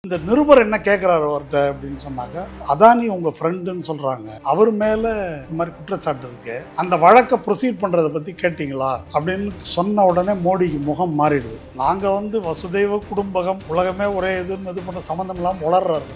இந்த நிருபர் என்ன கேட்குறாரு அவர்கிட்ட அப்படின்னு சொன்னாங்க, அதானி உங்கள் ஃப்ரெண்டுன்னு சொல்கிறாங்க, அவர் மேலே இந்த மாதிரி குற்றச்சாட்டு இருக்கு, அந்த வழக்கை ப்ரொசீட் பண்ணுறதை பற்றி கேட்டிங்களா அப்படின்னு சொன்ன உடனே மோடிக்கு முகம் மாறிடுது. நாங்கள் வசுதெய்வ குடும்பகம், உலகமே ஒரே இதுன்னு இது பண்ண சம்மந்தம் இல்லாமல் உளர்றாரு.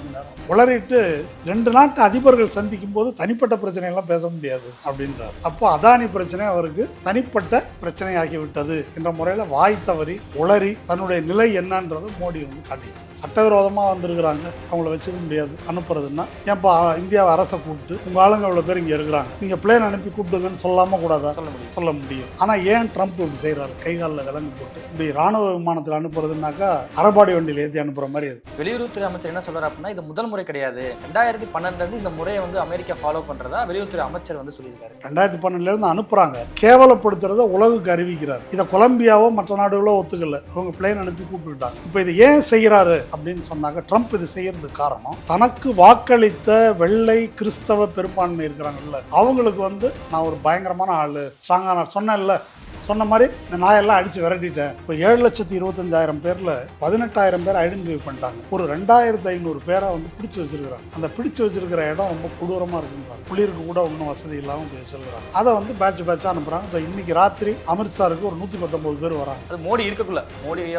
உளறிட்டு 2 நாட்டு அதிபர்கள் சந்திக்கும் போது தனிப்பட்ட பிரச்சனையெல்லாம் பேச முடியாது அப்படின்றார். அப்போ அதானி பிரச்சனை அவருக்கு தனிப்பட்ட பிரச்சனை ஆகிவிட்டது என்ற முறையில் வாய் தவறி உளறி தன்னுடைய நிலை என்னன்றது மோடி காட்டிட்டார். சட்டவிரோதமாக வந்திருக்கிறாங்க, அவங்கள வச்சுக்க முடியாது அனுப்புறதுன்னா, ஏன்ப்பா இந்தியாவை அரசை கூப்பிட்டு உங்கள் ஆளுங்க அவ்வளோ பேர் இங்கே இருக்கிறாங்க, நீங்கள் பிளேன் அனுப்பி கூப்பிடுங்கன்னு சொல்லாமல் கூடாதா? சொல்ல முடியும். ஆனால் ஏன் ட்ரம்ப் இப்படி செய்கிறாரு? கைகாலில் விலங்கு போட்டு இப்படி ராணுவ விமானத்தில் அனுப்புறதுனாக்கா அரபாடி வண்டியில் ஏற்றி அனுப்புகிற மாதிரி. அது வெளியுறவுத்துறை அமைச்சர் என்ன சொல்கிறார் அப்படின்னா, இது முதல் முறை கிடையாது, 2012 இந்த முறையை அமெரிக்கா ஃபாலோ பண்ணுறதா வெளியுறவுத்துறை அமைச்சர் சொல்லியிருக்காரு. 2012 அனுப்புகிறாங்க, கேவலப்படுத்துறத உலகுக்கு அறிவிக்கிறார். இதை கொலம்பியாவோ மற்ற நாடுகளோ ஒத்துக்கல, அவங்க பிளேன் அனுப்பி கூப்பிட்டுட்டாங்க. இப்போ இதை ஏன் செய்கிறாரு அப்படின்னு சொன்னாங்க, ட்ரம்ப் இது செய்யறதுக்கு காரணம், தனக்கு வாக்களித்த வெள்ளை கிறிஸ்தவ பெரும்பான்மை இருக்கிறாங்கல்ல, அவங்களுக்கு நான் ஒரு பயங்கரமான ஆளு, ஸ்ட்ராங்கான, சொன்ன மாதிரி இந்த நாயெல்லாம் அடிச்சு விரட்டிட்டேன். இப்போ 7,25,000 பேர்ல 18,000 பேர் ஐடென்டிஃபை பண்ணிட்டாங்க. ஒரு 2,500 பேரை பிடிச்சு வச்சிருக்கிறாங்க. அந்த பிடிச்சு வச்சிருக்கிற இடம் ரொம்ப கொடூரமா இருக்குன்றாங்க. குளிருக்கு கூட ஒன்றும் வசதி இல்லாமல் போய் சொல்லுறாங்க. அதை பேட்சா அனுப்புறாங்க. இன்னைக்கு ராத்திரி அமிர்த்சருக்கு ஒரு 119 பேர் வராங்க. மோடி இருக்கக்குள்ள, மோடி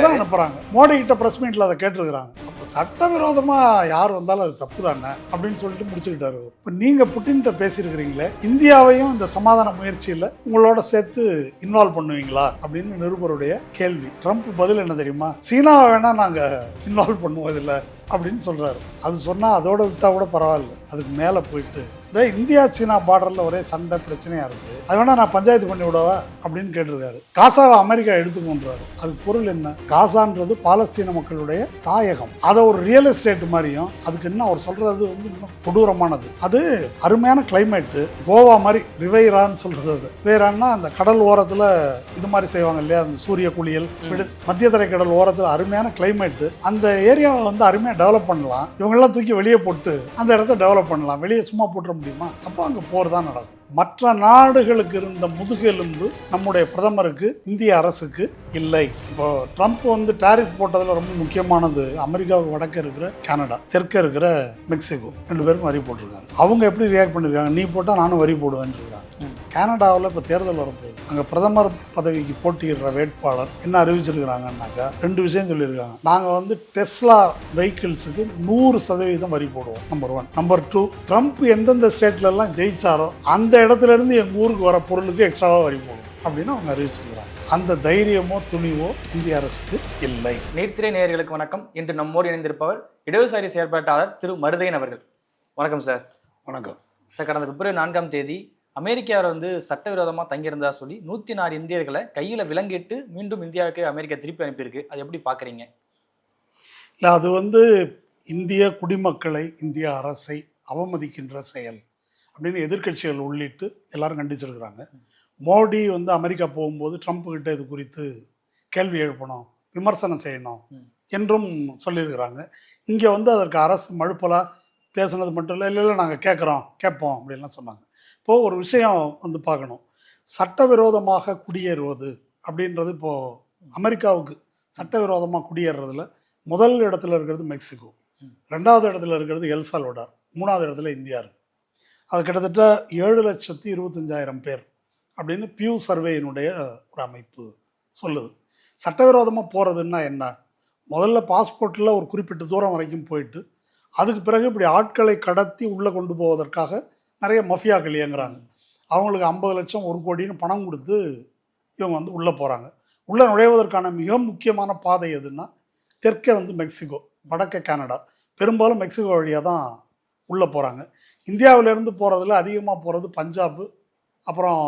தான் அனுப்புறாங்க. மோடி கிட்ட பிரஸ் மீட்ல அதை கேட்டிருக்கிறாங்க. அப்போ சட்டவிரோதமா யார் வந்தாலும் அது தப்பு தானே அப்படின்னு சொல்லிட்டு முடிச்சுக்கிட்டாரு. இப்போ நீங்க புட்டின்கிட்ட பேசியிருக்கிறீங்களே, இந்தியாவையும் இந்த சமாதான முயற்சியில் உங்களோட சேர்த்து இன்வால்வ் பண்ணுவீங்களா அப்படின்னு நிருபருடைய கேள்வி. ட்ரம்ப் பதில் என்ன தெரியுமா? சீனாவை வேணா நாங்க இன்வால்வ் பண்ணுவதில்லை அப்படின்னு சொல்றாரு. அது சொன்னா அதோட விட்டா கூட பரவாயில்ல, அதுக்கு மேல போயிட்டு இந்தியா சீனா பார்டர்ல ஒரே சண்டை பிரச்சனையா இருக்கு, அது வேணா நான் பஞ்சாயத்து பண்ணி விடவா அப்படின்னு கேட்டிருக்காரு. காசாவை அமெரிக்கா எடுத்துக்கொண்டாரு. அதுக்கு பொருள் என்ன? காசான்றது பாலஸ்தீன மக்களுடைய தாயகம். அதை ஒரு ரியல் எஸ்டேட் மாதிரியும், அதுக்கு என்ன அவர் சொல்றது இன்னும் கொடூரமானது. அது அருமையான கிளைமேட், கோவா மாதிரி ரிவைரான்னு சொல்றது. ரிவைரான்னா அந்த கடல் ஓரத்துல இது மாதிரி செய்வாங்க இல்லையா, அந்த சூரிய குளியல், மத்திய தரைக்கடல் ஓரத்துல அருமையான கிளைமேட். அந்த ஏரியாவை அருமையா டெவலப் பண்ணலாம். இவங்கெல்லாம் தூக்கி வெளியே போட்டு அந்த இடத்த டெவலப் பண்ணலாம். வெளியே சும்மா போட்டுற முடியுமா? அப்போ அங்கே போர் தான் நடக்கும். மற்ற நாடுகளுக்கு இருந்த முதுகெலும்பு நம்முடைய பிரதமருக்கு, இந்திய அரசுக்கு இல்லை. இப்போ ட்ரம்ப் டாரிஃப் போட்டதில் ரொம்ப முக்கியமானது, அமெரிக்காவுக்கு வடக்க இருக்கிற கனடா, தெற்க இருக்கிற மெக்சிகோ, 2 பேருக்கும் வரி போட்டிருக்காங்க. அவங்க எப்படி ரியாக்ட் பண்ணியிருக்காங்க? நீ போட்டால் நானும் வரி போடுவேன்னு இருக்கிறாங்க. கனடாவில் இப்போ தேர்தல் வரப்போகுது. அங்கே பிரதமர் பதவிக்கு போட்டியிடுற வேட்பாளர் என்ன அறிவிச்சிருக்கிறாங்கன்னாக்கா 2 விஷயம் சொல்லியிருக்காங்க. நாங்கள் டெஸ்லா வெஹிக்கிள்ஸுக்கு 100% வரி போடுவோம், நம்பர் 1. நம்பர் 2, ட்ரம்ப் எந்தெந்த ஸ்டேட்லலாம் ஜெயிச்சாரோ அந்த இடத்துல இருந்து எங்கள் ஊருக்கு வர பொருளுக்கு எக்ஸ்ட்ராவாக வரி போடுவோம் அப்படின்னு அவங்க அறிவிச்சிருக்கிறாங்க. அந்த தைரியமோ துணிவோ இந்திய அரசுக்கு இல்லை. நீர்த்திரை நேயர்களுக்கு வணக்கம். இன்று நம்மோடு இணைந்திருப்பவர் இடதுசாரி செயற்பாட்டாளர் திரு மருதையன் அவர்கள். வணக்கம் சார். வணக்கம் சார். கடந்த பிப்ரவரி 4ஆம் தேதி அமெரிக்காவில் சட்டவிரோதமாக தங்கியிருந்தா சொல்லி 104 இந்தியர்களை கையில் விலங்கிட்டு மீண்டும் இந்தியாவுக்கு அமெரிக்கா திருப்பி அனுப்பியிருக்கு. அது எப்படி பார்க்குறீங்க? இல்லை, அது இந்திய குடிமக்களை, இந்திய அரசை அவமதிக்கின்ற செயல் அப்படின்னு எதிர்கட்சிகள் உள்ளிட்டு எல்லாரும் கண்டிச்சிருக்கிறாங்க. மோடி அமெரிக்கா போகும்போது ட்ரம்ப் கிட்ட இது குறித்து கேள்வி எழுப்பணும், விமர்சனம் செய்யணும் என்றும் சொல்லியிருக்கிறாங்க. இங்கே அதற்கு அரசு மழுப்பலாக பேசுனது மட்டும் இல்லை, இல்லை நாங்கள் கேட்போம் அப்படின்லாம் சொன்னாங்க. இப்போது ஒரு விஷயம் பார்க்கணும். சட்டவிரோதமாக குடியேறுவது அப்படின்றது இப்போது அமெரிக்காவுக்கு சட்டவிரோதமாக குடியேறதுல முதல் இடத்துல இருக்கிறது மெக்சிகோ, 2வது இடத்துல இருக்கிறது எல் சால்வடார், 3வது இடத்துல இந்தியா இருக்குது. அது கிட்டத்தட்ட 7,25,000 பேர் அப்படின்னு பியூ சர்வேயினுடைய ஒரு அமைப்பு சொல்லுது. சட்டவிரோதமாக போகிறதுன்னா என்ன? முதல்ல பாஸ்போர்ட்டில் ஒரு குறிப்பிட்ட தூரம் வரைக்கும் போயிட்டு அதுக்கு பிறகு இப்படி ஆட்களை கடத்தி உள்ளே கொண்டு போவதற்காக நிறைய மஃபியாக்கள் இயங்குறாங்க. அவங்களுக்கு 50 லட்சம் 1 கோடின்னு பணம் கொடுத்து இவங்க உள்ளே போகிறாங்க. உள்ளே நுழைவதற்கான மிக முக்கியமான பாதை எதுன்னா தெற்கே மெக்சிகோ, வடக்கே கனடா, பெரும்பாலும் மெக்சிகோ வழியாக தான் உள்ளே போகிறாங்க. இந்தியாவிலேருந்து போகிறதுல அதிகமாக போகிறது பஞ்சாப், அப்புறம்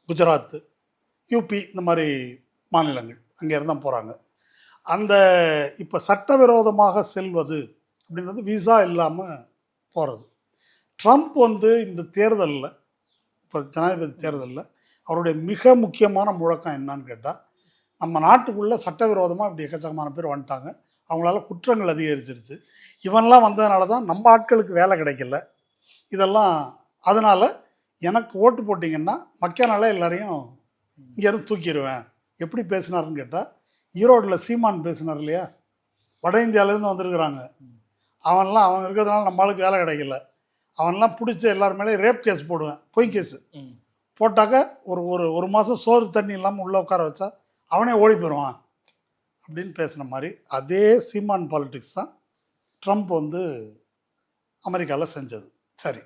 குஜராத், யூபி, இந்த மாதிரி மாநிலங்கள், அங்கேருந்து தான் போகிறாங்க. அந்த இப்போ சட்டவிரோதமாக செல்வது அப்படின்றது விசா இல்லாமல் போகிறது. ட்ரம்ப் இந்த தேர்தலில், இப்போ ஜனாதிபதி தேர்தலில் அவருடைய மிக முக்கியமான முழக்கம் என்னன்னு கேட்டால், நம்ம நாட்டுக்குள்ளே சட்டவிரோதமாக இப்படி எக்கச்சக்கமான பேர் வந்துட்டாங்க, அவங்களால குற்றங்கள் அதிகரிச்சிருச்சு, இவன்லாம் வந்ததுனால தான் நம்ம ஆட்களுக்கு வேலை கிடைக்கல, இதெல்லாம் அதனால் எனக்கு ஓட்டு போட்டிங்கன்னா மக்கனால எல்லாரையும் இங்கேருந்து தூக்கிடுவேன். எப்படி பேசினாருன்னு கேட்டால், ஈரோட்டில் சீமான் பேசினார் இல்லையா, வட இந்தியாவிலேருந்து வந்திருக்கிறாங்க. அவன்லாம் அவன் இருக்கிறதுனால நம்மளுக்கு வேலை கிடைக்கல. அவன்லாம் பிடிச்ச எல்லார் மேலேயும் ரேப் கேஸ் போடுவேன், பொய் கேஸு போட்டாக்க ஒரு ஒரு ஒரு மாதம் சோறு தண்ணி இல்லாமல் உள்ளே உட்கார வச்சா அவனே ஓடி போயிடுவான் அப்படின்னு பேசின மாதிரி அதே சீமான் பாலிடிக்ஸ் தான் ட்ரம்ப் வந்து அமெரிக்காவில் செஞ்சது. சரி,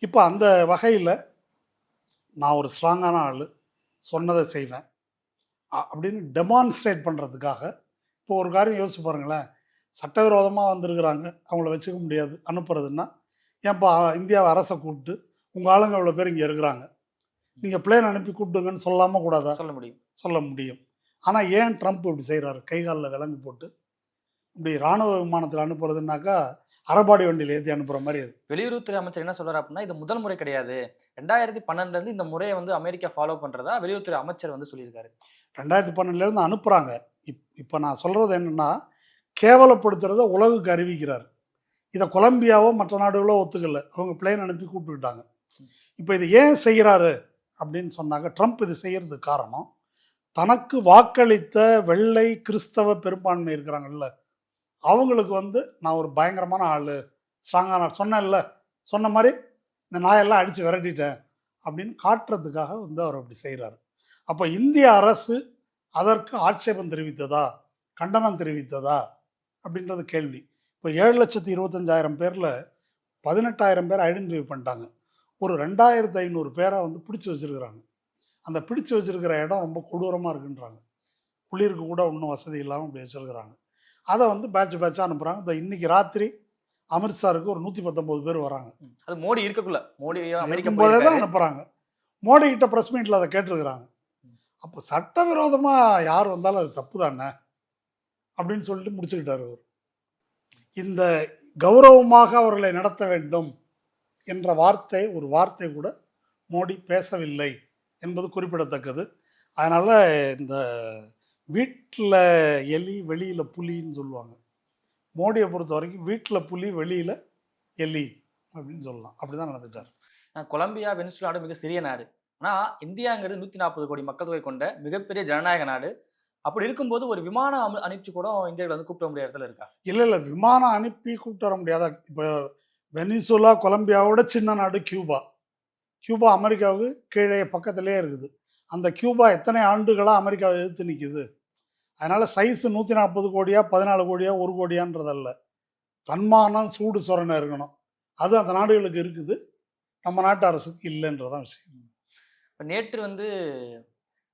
இப்போ அந்த வகையில் நான் ஒரு ஸ்ட்ராங்கான ஆள், சொன்னதை செய்வேன் அப்படின்னு டெமான்ஸ்ட்ரேட் பண்ணுறதுக்காக இப்போ ஒரு காரியம் யோசிச்சு பாருங்களேன். சட்டவிரோதமாக வந்திருக்கிறாங்க, அவங்கள வச்சுக்க முடியாது அனுப்புறதுன்னா, ஏன்ப்பா இந்தியாவை அரசை கூப்பிட்டு உங்கள் ஆளுங்க இவ்வளோ பேர் இங்கே இருக்கிறாங்க, நீங்கள் பிளேன் அனுப்பி கூப்பிடுங்கன்னு சொல்லாமல் கூடாதா? சொல்ல முடியும். ஆனால் ஏன் ட்ரம்ப் இப்படி செய்கிறாரு? கை காலில் விலங்கு போட்டு இப்படி இராணுவ விமானத்தில் அனுப்புறதுனாக்கா அரபாடி வண்டியில் ஏற்றி அனுப்புகிற மாதிரி அது. வெளியுறவுத்துறை அமைச்சர் என்ன சொல்கிறார் அப்படின்னா, இது முதல் முறை கிடையாது, 2012 இந்த முறையை வந்து அமெரிக்கா ஃபாலோ பண்ணுறதா வெளியுறவுத்துறை அமைச்சர் வந்து சொல்லியிருக்காரு. 2012 அனுப்புகிறாங்க. இப்போ நான் சொல்கிறது என்னென்னா, கேவலப்படுத்துறத உலகுக்கு அறிவிக்கிறார். இதை கொலம்பியாவோ மற்ற நாடுகளோ ஒத்துக்கலை, அவங்க பிளேன் அனுப்பி கூப்பிட்டுக்கிட்டாங்க. இப்போ இது ஏன் செய்கிறாரு அப்படின்னு சொன்னாங்க, ட்ரம்ப் இது செய்கிறதுக்கு காரணம், தனக்கு வாக்களித்த வெள்ளை கிறிஸ்தவ பெரும்பான்மை இருக்கிறாங்கல்ல, அவங்களுக்கு வந்து நான் ஒரு பயங்கரமான ஆள், ஸ்ட்ராங்கான சொன்னேன்ல, சொன்ன மாதிரி இந்த நாயெல்லாம் அடித்து விரட்டிட்டேன் அப்படின்னு காட்டுறதுக்காக வந்து அவர் அப்படி செய்கிறாரு. அப்போ இந்திய அரசு அதற்கு ஆட்சேபம் தெரிவித்ததா, கண்டனம் தெரிவித்ததா அப்படின்றது கேள்வி. இப்போ 7,25,000 பேரில் 18,000 பேர் ஐடென்டிஃபை பண்ணிட்டாங்க. ஒரு 2,500 பேரை வந்து பிடிச்சி வச்சுருக்கிறாங்க. அந்த பிடிச்சி வச்சுருக்கிற இடம் ரொம்ப கொடூரமாக இருக்குன்றாங்க. குளிருக்கு கூட ஒன்றும் வசதி இல்லாமல் அப்படி வச்சுருக்கிறாங்க. அதை வந்து பேட்சாக அனுப்புகிறாங்க. இன்றைக்கி ராத்திரி அமிர்த்சருக்கு ஒரு 119 பேர் வராங்க. அது மோடி இருக்கக்குள்ள, மோடி அமெரிக்கா போதே தான் அனுப்புகிறாங்க. மோடி கிட்ட ப்ரெஸ் மீட்டில் அதை கேட்டிருக்கிறாங்க. அப்போ சட்டவிரோதமாக யார் வந்தாலும் அது தப்பு தானே அப்படின்னு சொல்லிட்டு முடிச்சுக்கிட்டார் அவர். இந்த கௌரவமாக அவர்களை நடத்த வேண்டும் என்ற ஒரு வார்த்தை கூட மோடி பேசவில்லை என்பது குறிப்பிடத்தக்கது. அதனால் இந்த வீட்டில் எலி வெளியில் புலின்னு சொல்லுவாங்க. மோடியை பொறுத்த வரைக்கும் வீட்டில் புலி வெளியில் எலி அப்படின்னு சொல்லலாம். அப்படி தான் நடந்துட்டார். கொலம்பியா வெனிசுலா நாடு மிக சிறிய நாடு, ஆனால் இந்தியாங்கிறது 140 கோடி மக்கள் தொகை கொண்ட மிகப்பெரிய ஜனநாயக நாடு. அப்படி இருக்கும்போது ஒரு விமானம் அனுப்பிச்சு கூட இந்தியாவில் வந்து கூப்பிட முடியாத இடத்துல இருக்கா? இல்லை, விமானம் அனுப்பி கூப்பிட்டு வர முடியாதா? இப்போ வெனிசுலா கொலம்பியாவோட சின்ன நாடு கியூபா. கியூபா அமெரிக்காவுக்கு கீழே பக்கத்திலே இருக்குது. அந்த கியூபா எத்தனை ஆண்டுகளாக அமெரிக்காவை எதிர்த்து நிற்குது. அதனால் சைஸு 140 கோடியா 14 கோடியா 1 கோடியான்றதல்ல, தன்மானம் சூடு சொரணை இருக்கணும். அது அந்த நாடுகளுக்கு இருக்குது, நம்ம நாட்டு அரசுக்கு இல்லைன்றதான் விஷயம். இப்போ நேற்று வந்து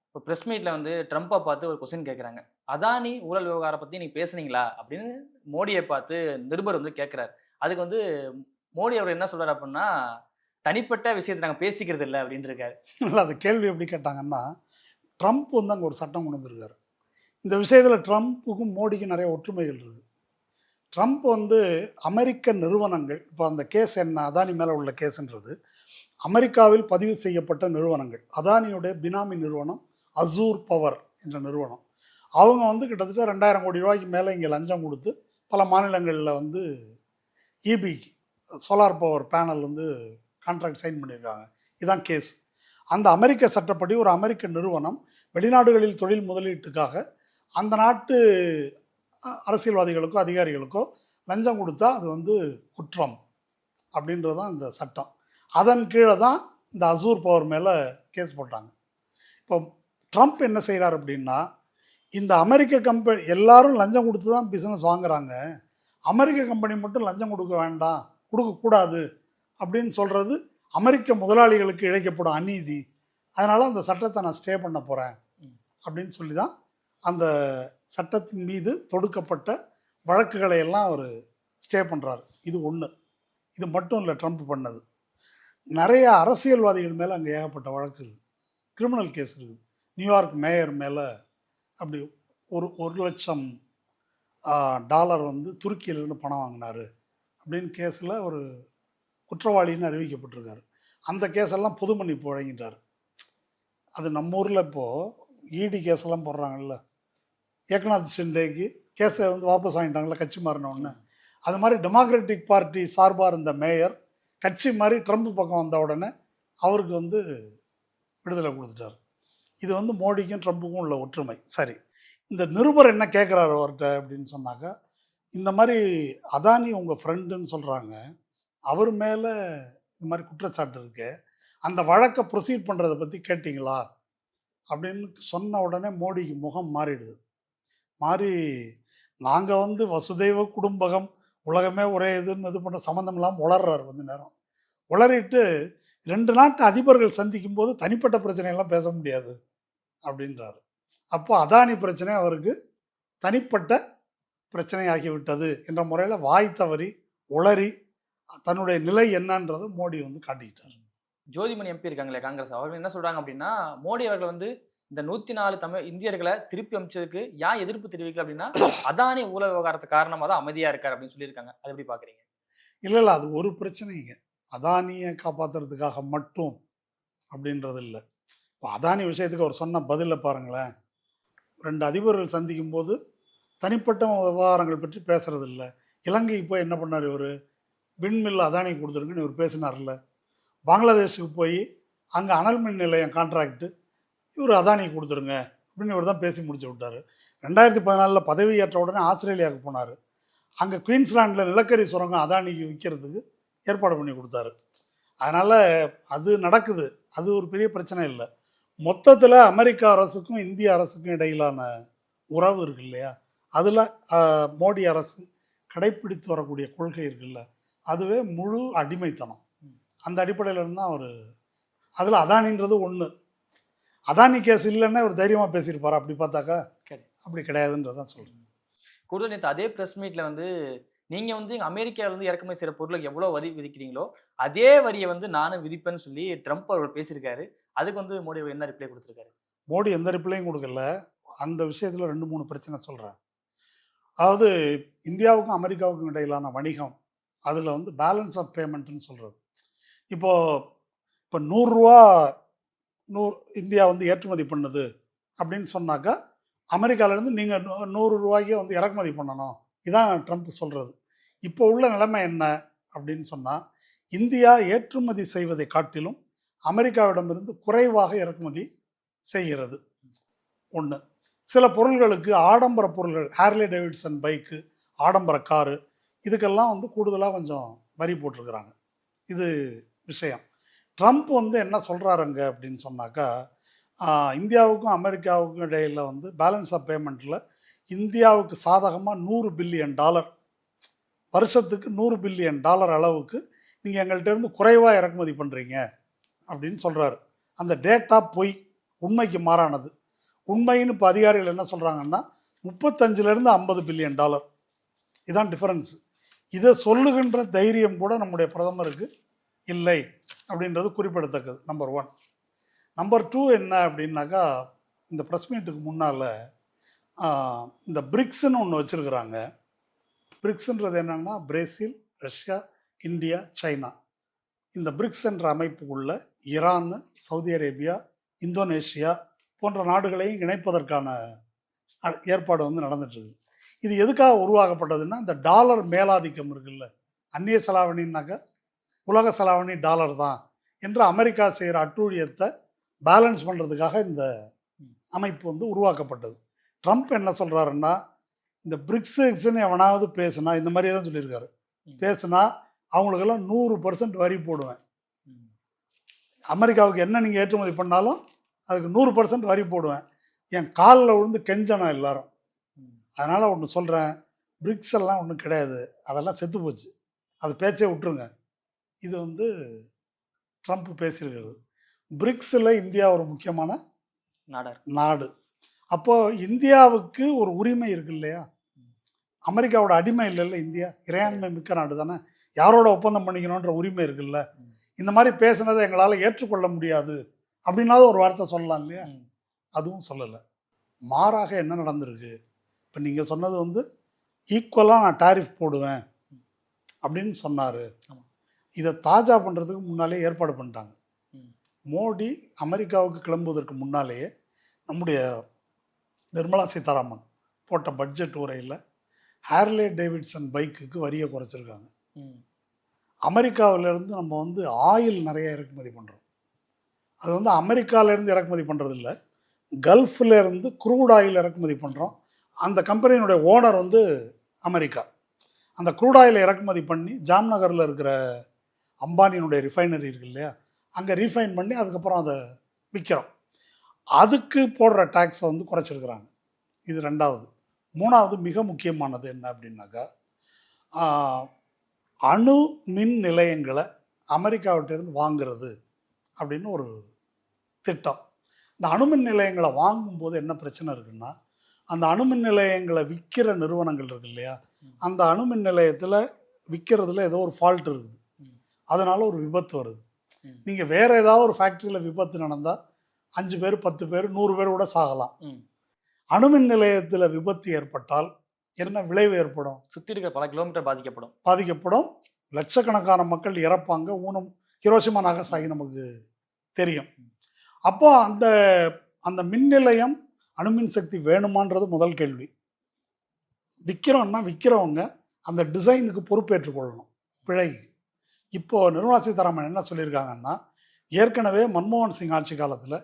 இப்போ ப்ரெஸ் மீட்டில் வந்து ட்ரம்ப்பை பார்த்து ஒரு கொஸ்டின் கேட்குறாங்க. அதானி ஊழல் விவகாரம் பற்றி நீங்கள் பேசுனீங்களா அப்படின்னு மோடியை பார்த்து நிருபர் வந்து கேட்குறாரு. அதுக்கு வந்து மோடி அவர் என்ன சொல்கிறார் அப்படின்னா, தனிப்பட்ட விஷயத்தை நாங்கள் பேசிக்கிறது இல்லை அப்படின்னு இருக்காரு. இல்லை, அது கேள்வி எப்படி கேட்டாங்கன்னா, ட்ரம்ப் வந்து அங்கே ஒரு சட்டம் கொண்டு வந்திருக்காரு. இந்த விஷயத்தில் ட்ரம்ப்புக்கும் மோடிக்கும் நிறைய ஒற்றுமைகள் இருக்குது. ட்ரம்ப் வந்து அமெரிக்க நிறுவனங்கள், இப்போ அந்த கேஸ் என்ன, அதானி மேலே உள்ள கேஸுன்றது அமெரிக்காவில் பதிவு செய்யப்பட்ட நிறுவனங்கள். அதானியுடைய பினாமி நிறுவனம் அசூர் பவர் என்ற நிறுவனம், அவங்க வந்து கிட்டத்தட்ட 2,000 கோடி ரூபாய்க்கு மேலே இங்கே லஞ்சம் கொடுத்து பல மாநிலங்களில் வந்து இபி சோலார் பவர் பேனல் வந்து கான்ட்ராக்ட் சைன் பண்ணியிருக்காங்க. இதுதான் கேஸ். அந்த அமெரிக்க சட்டப்படி ஒரு அமெரிக்க நிறுவனம் வெளிநாடுகளில் தொழில் முதலீட்டுக்காக அந்த நாட்டு அரசியல்வாதிகளுக்கோ அதிகாரிகளுக்கோ லஞ்சம் கொடுத்தா அது வந்து குற்றம் அப்படின்றது தான் இந்த சட்டம். அதன் கீழே தான் இந்த அசூர் பவர் மேலே கேஸ் போட்டாங்க. இப்போ ட்ரம்ப் என்ன செய்கிறார் அப்படின்னா, இந்த அமெரிக்க கம்பெனி எல்லாரும் லஞ்சம் கொடுத்து தான் பிஸ்னஸ் வாங்குறாங்க, அமெரிக்க கம்பெனி மட்டும் லஞ்சம் கொடுக்க வேண்டாம், கொடுக்கக்கூடாது அப்படின்னு சொல்கிறது அமெரிக்க முதலாளிகளுக்கு இழைக்கப்படும் அநீதி. அதனால் அந்த சட்டத்தை நான் ஸ்டே பண்ண போகிறேன் அப்படின்னு சொல்லி தான் அந்த சட்டத்தின் மீது தொடுக்கப்பட்ட வழக்குகளை எல்லாம் அவர் ஸ்டே பண்ணுறாரு. இது ஒன்று. இது மட்டும் இல்லை, ட்ரம்ப் பண்ணது நிறைய அரசியல்வாதிகள் மேலே அங்கே ஏகப்பட்ட வழக்கு இருக்குது, கிரிமினல் கேஸ் இருக்குது. நியூயார்க் மேயர் மேலே அப்படி $1,00,000 வந்து துருக்கியிலேருந்து பணம் வாங்கினார் அப்படின்னு கேஸில் ஒரு குற்றவாளின்னு அறிவிக்கப்பட்டிருக்காரு. அந்த கேஸெல்லாம் பொது மன்னிப்பு வழங்கிட்டார். அது நம்ம ஊரில் இப்போது இடி கேஸெல்லாம் போடுறாங்கல்ல, ஏக்நாத் ஷிண்டேக்கு கேஸை வந்து வாபஸ் வாங்கிட்டாங்களா கட்சி மாறினோடனே. அது மாதிரி டெமோக்ராட்டிக் பார்ட்டி சார்பாக இருந்த மேயர் கட்சி மாதிரி ட்ரம்ப் பக்கம் வந்த உடனே அவருக்கு வந்து விடுதலை கொடுத்துட்டார். இது வந்து மோடிக்கும் ட்ரம்ப்புக்கும் உள்ள ஒற்றுமை. சரி, இந்த நிருபர் என்ன கேட்குறாரு அவர்கிட்ட அப்படின்னு சொன்னாக்கா, இந்த மாதிரி அதானி உங்கள் ஃப்ரெண்டுன்னு சொல்கிறாங்க, அவர் மேலே இந்த மாதிரி குற்றச்சாட்டு இருக்கு, அந்த வழக்கை ப்ரொசீட் பண்ணுறதை பற்றி கேட்டிங்களா அப்படின்னு சொன்ன உடனே மோடிக்கு முகம் மாறிடுது. மாறி நாங்கள் வந்து வசுதெய்வ குடும்பகம், உலகமே ஒரே இதுன்னு இது பண்ண சம்மந்தம் இல்லாமல் உளர்றாரு கொஞ்ச நேரம். உளறிட்டு 2 நாட்டு அதிபர்கள் சந்திக்கும் போது தனிப்பட்ட பிரச்சனையெல்லாம் பேச முடியாது அப்படின்றாரு. அப்போ அதானி பிரச்சனை அவருக்கு தனிப்பட்ட பிரச்சனையாகிவிட்டது என்ற முறையில் வாய் தவறி உளறி தன்னுடைய நிலை என்னன்றதை மோடி வந்து காட்டிக்கிட்டார். ஜோதிமணி எம்பி இருக்காங்களே காங்கிரஸ், அவர்கள் என்ன சொல்றாங்க அப்படின்னா, மோடி அவர்கள் வந்து இந்த 104 தமிழ் இந்தியர்களை திருப்பி அனுப்பிச்சதுக்கு ஏன் எதிர்ப்பு தெரிவிக்கல அப்படின்னா, அதானி ஊழல் விவகாரத்துக்கு காரணமாக தான் அமைதியா இருக்காரு அப்படின்னு சொல்லியிருக்காங்க. அது எப்படி பாக்குறீங்க? இல்லை அது ஒரு பிரச்சனைங்க. அதானியை காப்பாற்றுறதுக்காக மட்டும் அப்படின்றது இல்லை. இப்போ அதானி விஷயத்துக்கு அவர் சொன்ன பதிலை பாருங்களேன். 2 அதிபர்கள் சந்திக்கும் போது தனிப்பட்ட விவகாரங்கள் பற்றி பேசுறது இல்லை. இலங்கைக்கு போய் என்ன பண்ணார் இவர்? விண்மில் அதானிக்கு கொடுத்துருக்குன்னு இவர் பேசினார்ல. பங்களாதேஷுக்கு போய் அங்கே அனல் மின் நிலையம் கான்ட்ராக்டு இவர் அதானிக்கு கொடுத்துருங்க அப்படின்னு இவர் தான் பேசி முடிச்சு விட்டார். 2014 பதவி ஏற்ற உடனே ஆஸ்திரேலியாவுக்கு போனார். அங்கே குயின்ஸ்லாண்டில் நிலக்கரி சுரங்கம் அதானிக்கு விற்கிறதுக்கு ஏற்பாடு பண்ணி கொடுத்தாரு. அதனால் அது நடக்குது, அது ஒரு பெரிய பிரச்சனை இல்லை. மொத்தத்தில் அமெரிக்க அரசுக்கும் இந்திய அரசுக்கும் இடையிலான உறவு இருக்கு இல்லையா, அதில் மோடி அரசு கடைப்பிடித்து வரக்கூடிய கொள்கை இருக்குல்ல, அதுவே முழு அடிமைத்தனம். அந்த அடிப்படையில் இருந்தால் அவர் அதில் அதானின்றது ஒன்று. அதானி கேஸ் இல்லைன்னா அவர் தைரியமாக பேசியிருப்பார். அப்படி பார்த்தாக்கா அப்படி கிடையாதுன்றதான் சொல்கிறேன். கூடுதல் நேற்று அதே ப்ரெஸ் மீட்டில் வந்து நீங்கள் வந்து அமெரிக்காவிலேருந்து இறக்குமதி செய்கிற பொருளுக்கு எவ்வளோ வரி விதிக்கிறீங்களோ அதே வரியை வந்து நானும் விதிப்பேன்னு சொல்லி ட்ரம்ப் அவர்கள் பேசியிருக்காரு. அதுக்கு வந்து மோடி என்ன ரிப்ளை கொடுத்துருக்காரு? மோடி எந்த ரிப்ளையும் கொடுக்கல. அந்த விஷயத்தில் 2-3 பிரச்சனை சொல்கிறேன். அதாவது இந்தியாவுக்கும் அமெரிக்காவுக்கும் இடையிலான வணிகம், அதில் வந்து பேலன்ஸ் ஆஃப் பேமெண்ட்டுன்னு சொல்கிறது. இப்போ 100 இந்தியா வந்து ஏற்றுமதி பண்ணுது அப்படின்னு சொன்னாக்கா, அமெரிக்காவிலேருந்து நீங்கள் 100 ரூபாய்க்கே வந்து இறக்குமதி பண்ணணும். இதான் ட்ரம்ப் சொல்கிறது. இப்போ உள்ள நிலைமை என்ன அப்படின்னு சொன்னால், இந்தியா ஏற்றுமதி செய்வதை காட்டிலும் அமெரிக்காவிடமிருந்து குறைவாக இறக்குமதி செய்கிறது. ஒன்று. சில பொருள்களுக்கு ஆடம்பர பொருள்கள், ஹார்லே டேவிட்சன் பைக்கு, ஆடம்பர காரு, இதுக்கெல்லாம் வந்து கூடுதலாக கொஞ்சம் வரி போட்டிருக்கிறாங்க. இது விஷயம். ட்ரம்ப் வந்து என்ன சொல்கிறாருங்க அப்படின்னு சொன்னாக்கா, இந்தியாவுக்கும் அமெரிக்காவுக்கும் இடையில் வந்து பேலன்ஸ் ஆஃப் பேமெண்ட்டில் இந்தியாவுக்கு சாதகமாக $100 பில்லியன், வருஷத்துக்கு $100 பில்லியன் அளவுக்கு நீங்கள் எங்கள்கிட்டருந்து குறைவாக இறக்குமதி பண்ணுறீங்க அப்படின்னு சொல்கிறாரு. அந்த டேட்டா பொய், உண்மைக்கு மாறானது. உண்மைன்னு இப்போ அதிகாரிகள் என்ன சொல்கிறாங்கன்னா, 35 50 பில்லியன் டாலர். இதான் டிஃபரன்ஸு. இதை சொல்லுகின்ற தைரியம் கூட நம்முடைய பிரதமருக்கு இல்லை அப்படின்றது குறிப்பிடத்தக்கது. நம்பர் 1. நம்பர் 2 என்ன அப்படின்னாக்கா, இந்த ப்ரெஸ் மீட்டுக்கு முன்னால் இந்த பிரிக்ஸ்ன்னு ஒன்று வச்சுருக்கிறாங்க. பிரிக்ஸ்ன்றது என்னென்னா, பிரேசில், ரஷ்யா, இந்தியா, சைனா. இந்த பிரிக்ஸ் என்ற அமைப்புக்குள்ள ஈரான், சவுதி அரேபியா, இந்தோனேஷியா போன்ற நாடுகளையும் இணைப்பதற்கான ஏற்பாடு வந்து நடந்துட்டுருக்கு. இது எதுக்காக உருவாக்கப்பட்டதுன்னா, இந்த டாலர் மேலாதிக்கம் இருக்குல்ல, அந்நிய செலாவணின்னாக்கா உலக செலாவணி டாலர் தான் என்று அமெரிக்கா செய்கிற அட்டூழியத்தை பேலன்ஸ் பண்ணுறதுக்காக இந்த அமைப்பு வந்து உருவாக்கப்பட்டது. ட்ரம்ப் என்ன சொல்கிறாருன்னா, இந்த பிரிக்ஸ்ன்னு எவனாவது பேசுனா, இந்த மாதிரியே தான் சொல்லியிருக்காரு, பேசுனா அவங்களுக்கெல்லாம் 100% வரி போடுவேன். அமெரிக்காவுக்கு என்ன நீங்கள் ஏற்றுமதி பண்ணாலும் அதுக்கு 100% வரி போடுவேன். என் காலில் விழுந்து கெஞ்சணும் எல்லாரும். அதனால் ஒன்று சொல்கிறேன், பிரிக்ஸ் எல்லாம் ஒன்றும் கிடையாது, அதெல்லாம் செத்து போச்சு, அது பேச்சே விட்டுருங்க. இது வந்து ட்ரம்ப் பேசியிருக்கிறது. பிரிக்ஸில் இந்தியா ஒரு முக்கியமான நாடு. அப்போது இந்தியாவுக்கு ஒரு உரிமை இருக்கு இல்லையா, அமெரிக்காவோட அடிமை இல்லைல்ல இந்தியா, இறையாண்மை மிக்க நாடு தானே, யாரோட ஒப்பந்தம் பண்ணிக்கணுன்ற உரிமை இருக்குல்ல. இந்த மாதிரி பேசுனதை எங்களால் ஏற்றுக்கொள்ள முடியாது அப்படின்னாவது ஒரு வார்த்தை சொல்லலாம் இல்லையா, அதுவும் சொல்லலை. மாறாக என்ன நடந்திருக்கு, இப்போ நீங்கள் சொன்னது வந்து ஈக்குவலாக நான் டாரிஃப் போடுவேன் அப்படின்னு சொன்னார். இதை தாஜா பண்ணுறதுக்கு முன்னாலே ஏற்பாடு பண்ணிட்டாங்க. மோடி அமெரிக்காவுக்கு கிளம்புவதற்கு முன்னாலேயே நம்முடைய நிர்மலா சீதாராமன் போட்ட பட்ஜெட் உரையில் ஹார்லே டேவிட்சன் பைக்குக்கு வரியை குறைச்சிருக்காங்க. அமெரிக்காவிலேருந்து நம்ம வந்து ஆயில் நிறைய இறக்குமதி பண்ணுறோம். அது வந்து அமெரிக்காவிலேருந்து இறக்குமதி பண்ணுறதில்ல, கல்ஃப்லேருந்து க்ரூட் ஆயில் இறக்குமதி பண்ணுறோம். அந்த கம்பெனியினுடைய ஓனர் வந்து அமெரிக்கா. அந்த க்ரூட் ஆயிலை இறக்குமதி பண்ணி ஜாம்நகரில் இருக்கிற அம்பானியினுடைய ரிஃபைனரி இருக்கு இல்லையா, அங்கே ரீஃபைன் பண்ணி அதுக்கப்புறம் அதை விற்கிறோம். அதுக்கு போடுற டேக்ஸை வந்து குறைச்சிருக்கிறாங்க. இது ரெண்டாவது. மூணாவது மிக முக்கியமானது என்ன அப்படின்னாக்கா, அணு மின் நிலையங்களை அமெரிக்காவிட்டிருந்து வாங்குறது அப்படின்னு ஒரு திட்டம். இந்த அணுமின் நிலையங்களை வாங்கும்போது என்ன பிரச்சனை இருக்குன்னா, அந்த அணுமின் நிலையங்களை விற்கிற நிறுவனங்கள் இருக்கு இல்லையா, அந்த அணுமின் நிலையத்தில் விற்கிறதுல ஏதோ ஒரு ஃபால்ட் இருக்குது, அதனால ஒரு விபத்து வருது. நீங்கள் வேற ஏதாவது ஒரு ஃபேக்ட்ரியில் விபத்து நடந்தால் 5 பேர் 10 பேர் 100 பேர் கூட சாகலாம். அணுமின் நிலையத்தில் விபத்து ஏற்பட்டால் என்ன விளைவு ஏற்படும்? சுற்றி இருக்கிற பல கிலோமீட்டர் பாதிக்கப்படும். லட்சக்கணக்கான மக்கள் இறப்பாங்க. ஊனம் ஹிரோஷிமா நாகசாகி நமக்கு தெரியும். அப்போ அந்த அந்த மின் நிலையம் அணுமின் சக்தி வேணுமான்றது முதல் கேள்வி. விற்கிறோம்னா விற்கிறவங்க அந்த டிசைனுக்கு பொறுப்பேற்றுக் கொள்ளணும் பிழைக்கு. இப்போது நிர்மலா சீதாராமன் என்ன சொல்லியிருக்காங்கன்னா, ஏற்கனவே மன்மோகன் சிங் ஆட்சி காலத்தில்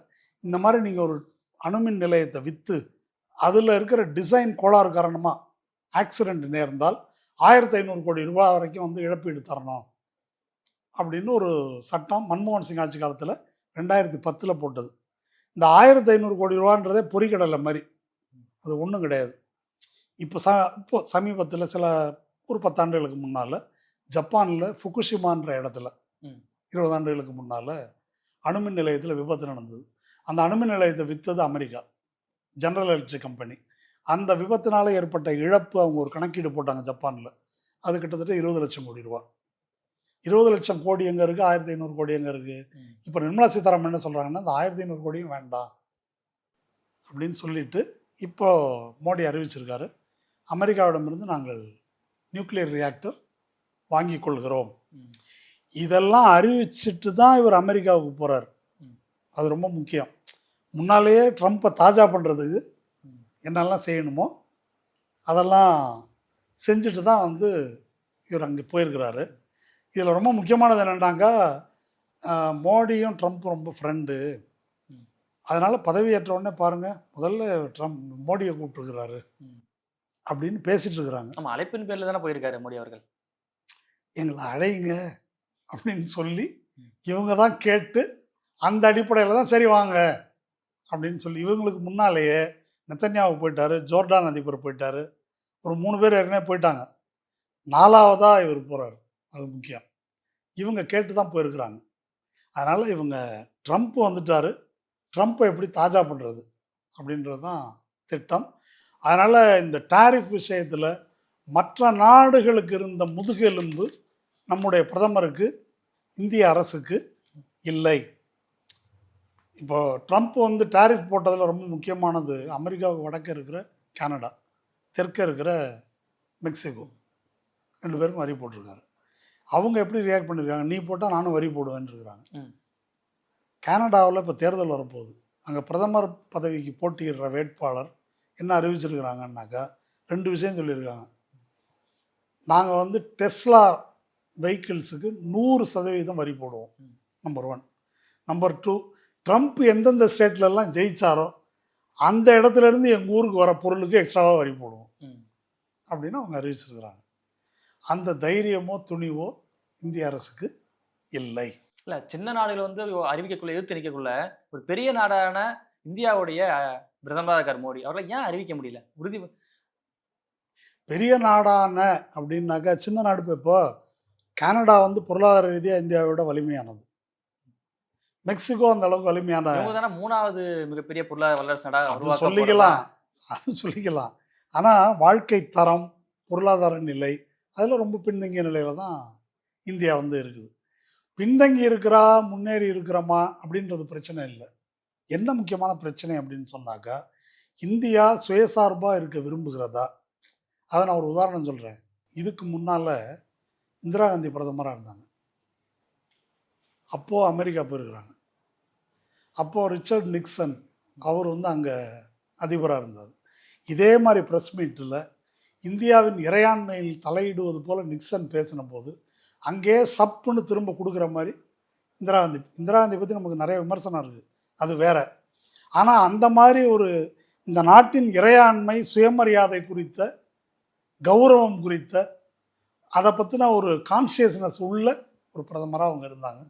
இந்த மாதிரி நீங்கள் ஒரு அணுமின் நிலையத்தை விற்று அதில் இருக்கிற டிசைன் கோளாறு காரணமாக ஆக்சிடெண்ட் நேர்ந்தால் 1500 கோடி ரூபாய் வரைக்கும் வந்து இழப்பீடு தரணும் அப்படின்னு ஒரு சட்டம் மன்மோகன் சிங் ஆட்சி காலத்தில் 2010 போட்டது. இந்த 1500 கோடி ரூபான்றதே பொறிக்கடலை மாதிரி, அது ஒன்றும் கிடையாது. இப்போ சமீபத்தில் ஒரு 10 ஆண்டுகளுக்கு முன்னால் ஜப்பானில் ஃபுகுஷிமான்ற இடத்துல 20 ஆண்டுகளுக்கு முன்னால் அணுமின் நிலையத்தில் விபத்து நடந்தது. அந்த அணுமின் நிலையத்தை விற்றது அமெரிக்கா, ஜெனரல் எலக்ட்ரிக் கம்பெனி. அந்த விபத்தினால ஏற்பட்ட இழப்பு அவங்க ஒரு கணக்கீடு போட்டாங்க ஜப்பானில். அது கிட்டத்தட்ட 20 லட்சம் கோடி ரூபா. 20 லட்சம் கோடி எங்கே இருக்குது, 1500 கோடி எங்கே இருக்குது? இப்போ நிர்மலா சீதாராமன் என்ன சொல்கிறாங்கன்னா, இந்த 1500 கோடியும் வேண்டாம் அப்படின்னு சொல்லிட்டு இப்போ மோடி அறிவிச்சிருக்காரு, அமெரிக்காவிடமிருந்து நாங்கள் நியூக்ளியர் ரியாக்டர் வாங்கி கொள்கிறோம். இதெல்லாம் அறிவிச்சிட்டு தான் இவர் அமெரிக்காவுக்கு போகிறார். அது ரொம்ப முக்கியம். முன்னாலேயே ட்ரம்ப்பை தாஜா பண்ணுறதுக்கு என்னெல்லாம் செய்யணுமோ அதெல்லாம் செஞ்சுட்டு தான் வந்து இவர் அங்கே போயிருக்கிறாரு. இதில் ரொம்ப முக்கியமானது என்னென்னாக்கா, மோடியும் ட்ரம்ப் ரொம்ப ஃப்ரெண்டு. அதனால் பதவியேற்ற உடனே பாருங்கள், முதல்ல மோடியை கூப்பிட்டுருக்கிறாரு அப்படின்னு பேசிட்டு இருக்கிறாங்க. நம்ம அழைப்பின் பேரில் தானே போயிருக்காரு மோடி அவர்கள். எங்களை அழைங்க அப்படின்னு சொல்லி இவங்க தான் கேட்டு அந்த அடிப்படையில் தான் சரி வாங்க அப்படின்னு சொல்லி, இவங்களுக்கு முன்னாலேயே நெத்தன்யாவு போயிட்டாரு, ஜோர்டான் அதிபர் போயிட்டாரு, ஒரு 3 பேர் ஏற்கனவே போயிட்டாங்க. 4ஆவதாக இவர் போகிறார். அது முக்கியம். இவங்க கேட்டு தான் போயிருக்கிறாங்க. அதனால் இவங்க ட்ரம்ப் வந்துட்டார், ட்ரம்ப்பை எப்படி தாஜா பண்ணுறது அப்படின்றது தான் திட்டம். அதனால் இந்த டாரிஃப் விஷயத்தில் மற்ற நாடுகளுக்கு இருந்த முதுகெலும்பு நம்முடைய பிரதமருக்கு, இந்திய அரசுக்கு இல்லை. இப்போ ட்ரம்ப் வந்து டாரிஃப் போட்டதில் ரொம்ப முக்கியமானது, அமெரிக்காவுக்கு வடக்க இருக்கிற கனடா, தெற்க இருக்கிற மெக்சிகோ, 2 பேருக்கும் வரி போட்டிருக்காரு. அவங்க எப்படி ரியாக்ட் பண்ணியிருக்காங்க, நீ போட்டால் நானும் வரி போடுவேன்னு இருக்கிறாங்க. கனடாவில் இப்போ தேர்தல் வரப்போகுது. அங்கே பிரதமர் பதவிக்கு போட்டியிடுற வேட்பாளர் என்ன அறிவிச்சிருக்கிறாங்கன்னாக்கா, 2 விஷயம் சொல்லியிருக்காங்க. நாங்கள் வந்து டெஸ்லா வெஹிக்கிள்ஸுக்கு 100% வரி போடுவோம், நம்பர் 1. நம்பர் 2, ட்ரம்ப் எந்தெந்த ஸ்டேட்லலாம் ஜெயிச்சாரோ அந்த இடத்துலேருந்து எங்கள் ஊருக்கு வர பொருளுக்கு எக்ஸ்ட்ராவாக வரி போடுவோம் அப்படின்னு அவங்க அறிவிச்சிருக்கிறாங்க. அந்த தைரியமோ துணிவோ இந்திய அரசுக்கு இல்லை. இல்லை, சின்ன நாடுகள் வந்து அறிவிக்கக்குள்ள, எதிர்த்து நிற்கக்குள்ள ஒரு பெரிய நாடான இந்தியாவுடைய பிரதமராக இருக்கார் மோடி, அவரை ஏன் அறிவிக்க முடியல? உறுதி பெரிய நாடான அப்படின்னாக்கா சின்ன நாடு. இப்போ கனடா வந்து பொருளாதார ரீதியாக இந்தியாவோட வலிமையானது. மெக்சிகோ அந்த அளவுக்கு வலிமையான, 3வது மிகப்பெரிய பொருளாதார வல்லரசு நாடாக அது சொல்லிக்கலாம். ஆனால் வாழ்க்கை தரம், பொருளாதார நிலை அதில் ரொம்ப பின்தங்கிய நிலையில் தான் இந்தியா வந்து இருக்குது. பின்தங்கி இருக்கிறா முன்னேறி இருக்கிறோமா அப்படின்றது பிரச்சனை இல்லை. என்ன முக்கியமான பிரச்சனை அப்படின்னு சொன்னாக்கா, இந்தியா சுயசார்பாக இருக்க விரும்புகிறதா? அதை நான் ஒரு உதாரணம் சொல்கிறேன். இதுக்கு முன்னால் இந்திரா காந்தி பிரதமராக இருந்தாங்க. அப்போது அமெரிக்கா போயிருக்கிறாங்க. அப்போது ரிச்சர்ட் நிக்சன் அவர் வந்து அங்கே அதிபராக இருந்தார். இதே மாதிரி ப்ரெஸ் மீட்டில் இந்தியாவின் இறையாண்மையில் தலையிடுவது போல் நிக்சன் பேசின போது அங்கேயே சப்புன்னு திரும்ப கொடுக்குற மாதிரி இந்திரா காந்தி பற்றி நமக்கு நிறைய விமர்சனம் இருக்குது, அது வேற. ஆனால் அந்த மாதிரி ஒரு இந்த நாட்டின் இறையாண்மை, சுயமரியாதை குறித்த, கௌரவம் குறித்த அதை பற்றின ஒரு கான்ஷியஸ்னஸ் உள்ள ஒரு பிரதமராக அவங்க இருந்தாங்க.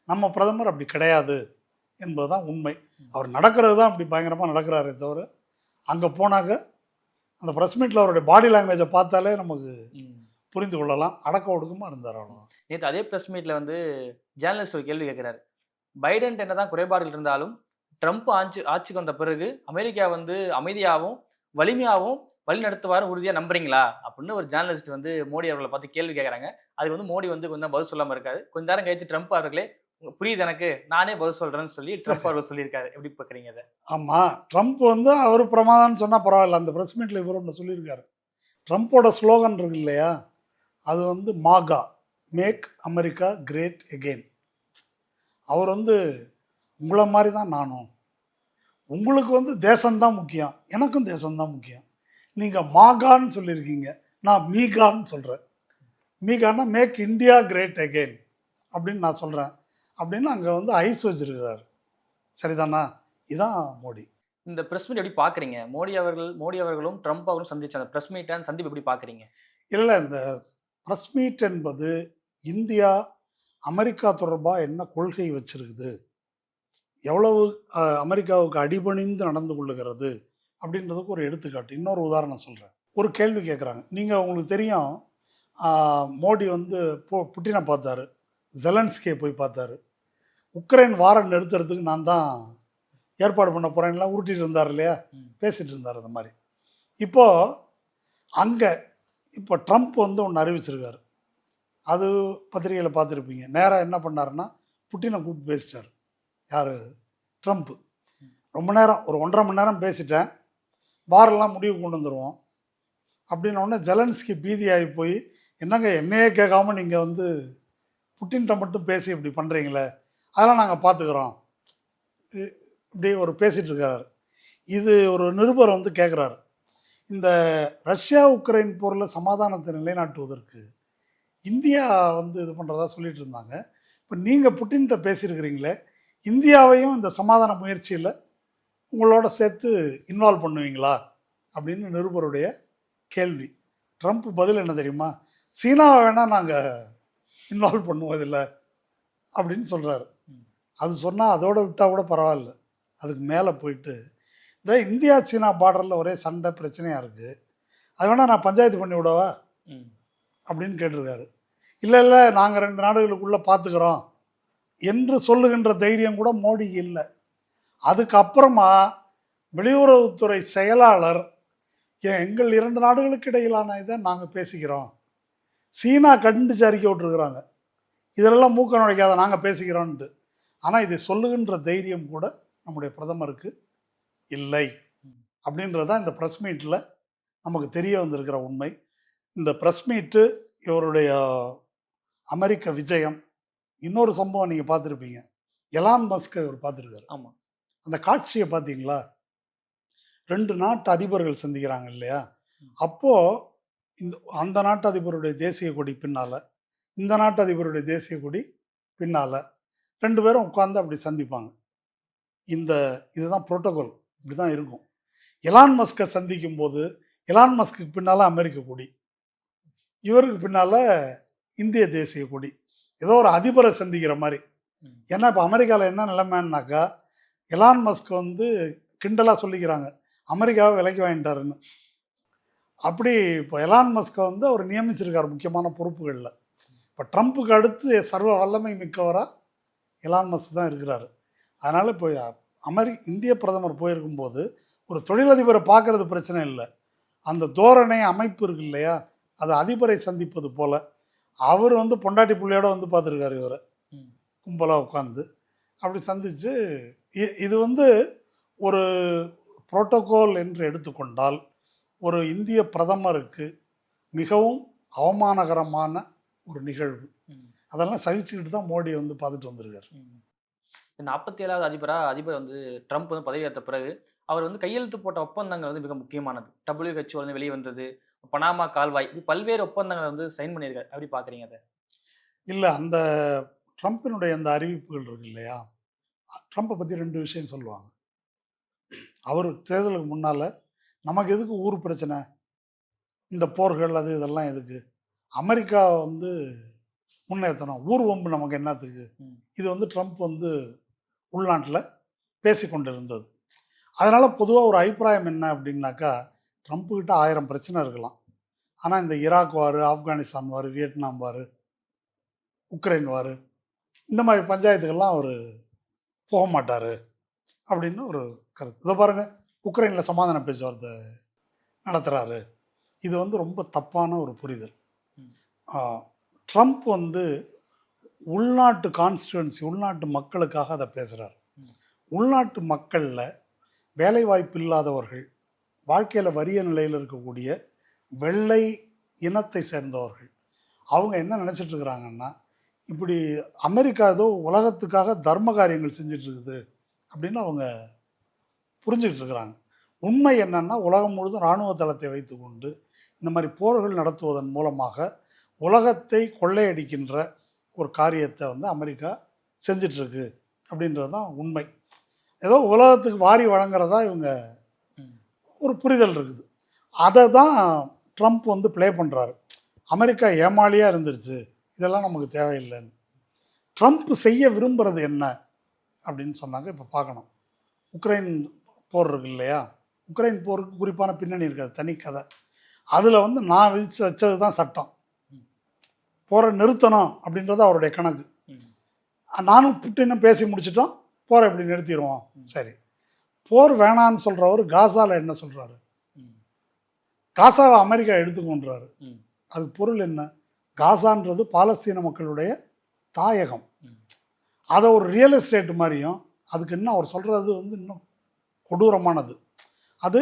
நம்ம பிரதமர் அப்படி கிடையாது என்பதுதான் உண்மை. அவர் நடக்கிறது தான் அப்படி பயங்கரமாக நடக்கிறாரே தவிர, அங்கே போனாக்க அந்த ப்ரெஸ் மீட்டில் அவருடைய பாடி லாங்குவேஜை பார்த்தாலே நமக்கு புரிந்து கொள்ளலாம். அடக்க ஒடுக்கமாக இருந்தார் அவ்வளோ. நேற்று அதே ப்ரெஸ் மீட்டில் வந்து ஜேர்னலிஸ்ட் ஒரு கேள்வி கேட்குறாரு. பைடன் என்னதான் குறைபாடுகள் இருந்தாலும் ட்ரம்ப் ஆட்சிக்கு வந்த பிறகு அமெரிக்கா வந்து அமைதியாகவும் வலிமையாகவும் வழி நடத்துவாரு உறுதியாக நம்புறீங்களா அப்படின்னு ஒரு ஜேர்னலிஸ்ட் வந்து மோடி அவர்களை பார்த்து கேள்வி கேட்குறாங்க. அதுக்கு வந்து மோடி வந்து கொஞ்சம் பதில் சொல்லாமல் இருக்காரு. கொஞ்ச நேரம் கழிச்சு ட்ரம்ப் அவர்களே புரியுது எனக்கு, நானே பதில் சொல்றேன்னு சொல்லி ட்ரம்ப் அவர்கள் சொல்லியிருக்காரு. எப்படி பார்க்குறீங்க அதை? ஆமாம், ட்ரம்ப் வந்து அவர் பிரமாதம்னு சொன்னால் பரவாயில்ல. அந்த ப்ரெஸ் மீட்டில் இவர் ஒன்று சொல்லியிருக்காரு. ட்ரம்ப்போட ஸ்லோகன் இருக்கு இல்லையா, அது வந்து மாகா, மேக் அமெரிக்கா கிரேட் எகெயின். அவர் வந்து உங்களை மாதிரி தான் நானும், உங்களுக்கு வந்து தேசம்தான் முக்கியம், எனக்கும் தேசம்தான் முக்கியம். நீங்கள் மாகான்னு சொல்லியிருக்கீங்க, நான் மீகான்னு சொல்கிறேன். மீகான்னா மேக் இந்தியா கிரேட் எகெயின் அப்படின்னு நான் சொல்கிறேன் அப்படின்னு அங்கே வந்து ஐஸ் வச்சிருக்கிறார். சரிதானா? இதான் மோடி. இந்த ப்ரெஸ் மீட் எப்படி பார்க்குறீங்க? மோடி அவர்களும் ட்ரம்ப் அவர்களும் சந்திச்ச அந்த ப்ரெஸ் மீட்டை சந்திப்பு எப்படி பார்க்குறீங்க? இல்லை, இந்த ப்ரெஸ் மீட் என்பது இந்தியா அமெரிக்கா தொடர்பாக என்ன கொள்கை வச்சிருக்குது, எவ்வளவு அமெரிக்காவுக்கு அடிபணிந்து நடந்து கொள்ளுகிறது அப்படின்றதுக்கு ஒரு எடுத்துக்காட்டு. இன்னொரு உதாரணம் சொல்கிறேன். ஒரு கேள்வி கேட்குறாங்க. நீங்கள் உங்களுக்கு தெரியும், மோடி வந்து புட்டினை பார்த்தாரு, ஜெலன்ஸ்கியை போய் பார்த்தாரு. உக்ரைன் வாரம் நிறுத்துறதுக்கு நான் தான் ஏற்பாடு பண்ண போகிறேன்லாம் உருட்டிட்டு இருந்தார் இல்லையா, பேசிகிட்டு இருந்தார். அந்த மாதிரி இப்போது அங்கே இப்போ ட்ரம்ப் வந்து ஒன்று அறிவிச்சிருக்காரு. அது பத்திரிகையில் பார்த்துருப்பீங்க. நேராக என்ன பண்ணாருன்னா புட்டினை கூப்பிட்டு பேசிட்டார். யார்? ட்ரம்ப்பு. ரொம்ப நேரம், ஒரு 1.5 மணி நேரம் பேசிட்டேன், வாரெல்லாம் முடிவு கொண்டு வந்துடுவோம் அப்படின்னோடனே ஜெலன்ஸ்கி பீதியாகி போய், என்னங்க என்னையே கேட்காம நீங்கள் வந்து புட்டின்கிட்ட மட்டும் பேசி இப்படி பண்ணுறீங்களே, அதெல்லாம் நாங்கள் பார்த்துக்குறோம், இப்படி ஒரு பேசிகிட்டு இருக்காரு. இது ஒரு நிருபர் வந்து கேட்குறாரு, இந்த ரஷ்யா உக்ரைன் போரில் சமாதானத்தை நிலைநாட்டுவதற்கு இந்தியா வந்து இது பண்ணுறதா சொல்லிட்டு இருந்தாங்க. இப்போ நீங்கள் புட்டின்கிட்ட பேசியிருக்கிறீங்களே, இந்தியாவையும் இந்த சமாதான முயற்சியில் உங்களோட சேர்த்து இன்வால்வ் பண்ணுவீங்களா அப்படின்னு நிருபருடைய கேள்வி. ட்ரம்ப் பதில் என்ன தெரியுமா? சீனாவை வேணால் நாங்கள் இன்வால்வ் பண்ணுவதில்லை அப்படின்னு சொல்கிறாரு. அது சொன்னால் அதோட விட்டால் கூட பரவாயில்ல, அதுக்கு மேலே போயிட்டு இந்த இந்தியா சீனா பார்டரில் ஒரே சண்டை பிரச்சனையாக இருக்குது, அது வேணால் நான் பஞ்சாயத்து பண்ணி விடவா அப்படின்னு கேட்டிருக்காரு. இல்லை இல்லை, நாங்கள் 2 நாடுகளுக்குள்ளே பார்த்துக்கிறோம் என்று சொல்லுகின்ற தைரியம் கூட மோடிக்கு இல்லை. அதுக்கப்புறமா வெளியுறவுத்துறை செயலாளர், எங்கள் 2 நாடுகளுக்கு இடையிலான இதை நாங்கள் பேசிக்கிறோம், சீனா கண்டிச்சு அறிக்கை விட்டுருக்குறாங்க, இதெல்லாம் மூக்க நுழைக்காத, நாங்கள் பேசிக்கிறோன்ட்டு. ஆனால் இதை சொல்லுகின்ற தைரியம் கூட நம்முடைய பிரதமருக்கு இல்லை அப்படின்றதான் இந்த ப்ரெஸ் மீட்டில் நமக்கு தெரிய வந்திருக்கிற உண்மை. இந்த ப்ரெஸ் மீட்டு, இவருடைய அமெரிக்க விஜயம், இன்னொரு சம்பவம் நீங்கள் பார்த்துருப்பீங்க, எலான் மஸ்கை இவர் பார்த்துருக்காரு. ஆமாம், அந்த காட்சியை பார்த்தீங்களா? 2 நாட்டு அதிபர்கள் சந்திக்கிறாங்க இல்லையா, அப்போது அந்த நாட்டு அதிபருடைய தேசிய கொடி பின்னால், இந்த நாட்டு அதிபருடைய தேசிய கொடி பின்னால் 2 பேரும் உட்காந்து அப்படி சந்திப்பாங்க. இதுதான் புரோட்டோகால், இப்படி தான் இருக்கும். எலான் மஸ்கை சந்திக்கும் போது எலான் மஸ்க்கு பின்னால் அமெரிக்க கொடி, இவருக்கு பின்னால் இந்திய தேசிய கொடி, ஏதோ ஒரு அதிபரை சந்திக்கிற மாதிரி. ஏன்னா இப்போ அமெரிக்காவில் என்ன நிலைமைன்னாக்கா, எலான் மஸ்க் வந்து கிண்டலாக சொல்லிக்கிறாங்க அமெரிக்காவை விலைக்கு வாங்கிட்டாருன்னு. அப்படி இப்போ எலான் மஸ்கை வந்து அவர் நியமிச்சிருக்கார் முக்கியமான பொறுப்புகளில். இப்போ ட்ரம்ப்புக்கு அடுத்து சர்வ வல்லமை மிக்கவராக எலான் மஸ்க் தான் இருக்கிறாரு. அதனால் இப்போ இந்திய பிரதமர் போயிருக்கும்போது ஒரு தொழிலதிபரை பார்க்குறது பிரச்சனை இல்லை, அந்த தோரணை அமைப்பு இருக்கு இல்லையா, அது அதிபரை சந்திப்பது போல் அவர் வந்து பொண்டாட்டி பிள்ளையோட வந்து பார்த்துருக்காரு இவரை கும்பலாக உட்காந்து அப்படி சந்தித்து. இது வந்து ஒரு புரோட்டோகால் என்று எடுத்துக்கொண்டால் ஒரு இந்திய பிரதமருக்கு மிகவும் அவமானகரமான ஒரு நிகழ்வு. அதெல்லாம் சகிச்சுக்கிட்டு தான் மோடி வந்து பார்த்துட்டு வந்திருக்காரு. 47வது அதிபர் வந்து ட்ரம்ப் வந்து பதவியேற்ற பிறகு அவர் வந்து கையெழுத்து போட்ட ஒப்பந்தங்கள் வந்து மிக முக்கியமானது. WHO வந்து வெளியே வந்தது, பனாமா கால்வாய், இப்படி பல்வேறு ஒப்பந்தங்களை வந்து சைன் பண்ணியிருக்காரு. எப்படி பார்க்குறீங்க அதை? இல்லை, அந்த ட்ரம்ப்பினுடைய அந்த அறிவிப்புகள் இருக்கு இல்லையா, ட்ரம்ப்பை பற்றி 2 விஷயம் சொல்லுவாங்க. அவர் தேர்தலுக்கு முன்னால் நமக்கு எதுக்கு ஊர் பிரச்சனை, இந்த போர்கள் அது இதெல்லாம் எதுக்கு, அமெரிக்கா வந்து முன்னேற்றணும், ஊர் வம்பு நமக்கு என்னத்துக்கு, ம். இது வந்து ட்ரம்ப் வந்து உள்நாட்டில் பேசி கொண்டு இருந்தது. அதனால் பொதுவாக ஒரு அபிப்பிராயம் என்ன அப்படின்னாக்கா, ட்ரம்ப்புக்கிட்ட 1000 பிரச்சனை இருக்கலாம். ஆனால் இந்த ஈராக் வார், ஆப்கானிஸ்தான் வார், வியட்நாம் வார், உக்ரைன் வார், இந்த மாதிரி பஞ்சாயத்துக்கெல்லாம் அவர் போக மாட்டார் அப்படின்னு ஒரு கருத்து. இதை பாருங்கள், உக்ரைனில் சமாதான பேச்சுவார்த்தை நடத்துகிறாரு. இது வந்து ரொம்ப தப்பான ஒரு புரிதல். ட்ரம்ப் வந்து உள்நாட்டு கான்ஸ்டிடுவன்சி, உள்நாட்டு மக்களுக்காக அதை பேசுகிறார். உள்நாட்டு மக்களில் வேலைவாய்ப்பு இல்லாதவர்கள், வாழ்க்கையில் வறிய நிலையில் இருக்கக்கூடிய வெள்ளை இனத்தை சேர்ந்தவர்கள், அவங்க என்ன நினச்சிட்டு இருக்கிறாங்கன்னா, இப்படி அமெரிக்கா ஏதோ உலகத்துக்காக தர்ம காரியங்கள் செஞ்சுட்டு இருக்குது அப்படின்னு அவங்க புரிஞ்சுக்கிட்டு இருக்கிறாங்க. உண்மை என்னன்னா, உலகம் முழுதும் இராணுவ தளத்தை வைத்துக்கொண்டு இந்த மாதிரி போர்கள் நடத்துவதன் மூலமாக உலகத்தை கொள்ளையடிக்கின்ற ஒரு காரியத்தை வந்து அமெரிக்கா செஞ்சிட்ருக்கு அப்படின்றது தான் உண்மை. ஏதோ உலகத்துக்கு வாரி வழங்குறதா இவங்க ஒரு புரிதல் இருக்குது. அதை தான் ட்ரம்ப் வந்து ப்ளே பண்ணுறாரு. அமெரிக்கா ஏமாளியாக இருந்துருச்சு, இதெல்லாம் நமக்கு தேவையில்லைன்னு. ட்ரம்ப் செய்ய விரும்புகிறது என்ன அப்படின்னு சொன்னாங்க. இப்போ பார்க்கணும், உக்ரைன் போர் இருக்கு இல்லையா, உக்ரைன் போருக்கு குறிப்பான பின்னணி இருக்காது, தனி கதை. அதில் வந்து நான் வச்சது தான் சட்டம், போரை நிறுத்தணும் அப்படின்றது அவருடைய கணக்கு. நானும் புட்டினும் பேசி முடிச்சிட்டோம், போரை எப்படி நிறுத்திடுவோம். சரி, போர் வேணான்னு சொல்கிறவர் காசாவில் என்ன சொல்கிறாரு, காசாவை அமெரிக்கா எடுத்துக்கொன்றாரு. அதுக்கு பொருள் என்ன, காசான்றது பாலஸ்தீன மக்களுடைய தாயகம். அதை ஒரு ரியல் எஸ்டேட் மாதிரியும், அதுக்கு இன்னும் அவர் சொல்கிறது வந்து இன்னும் கொடூரமானது. அது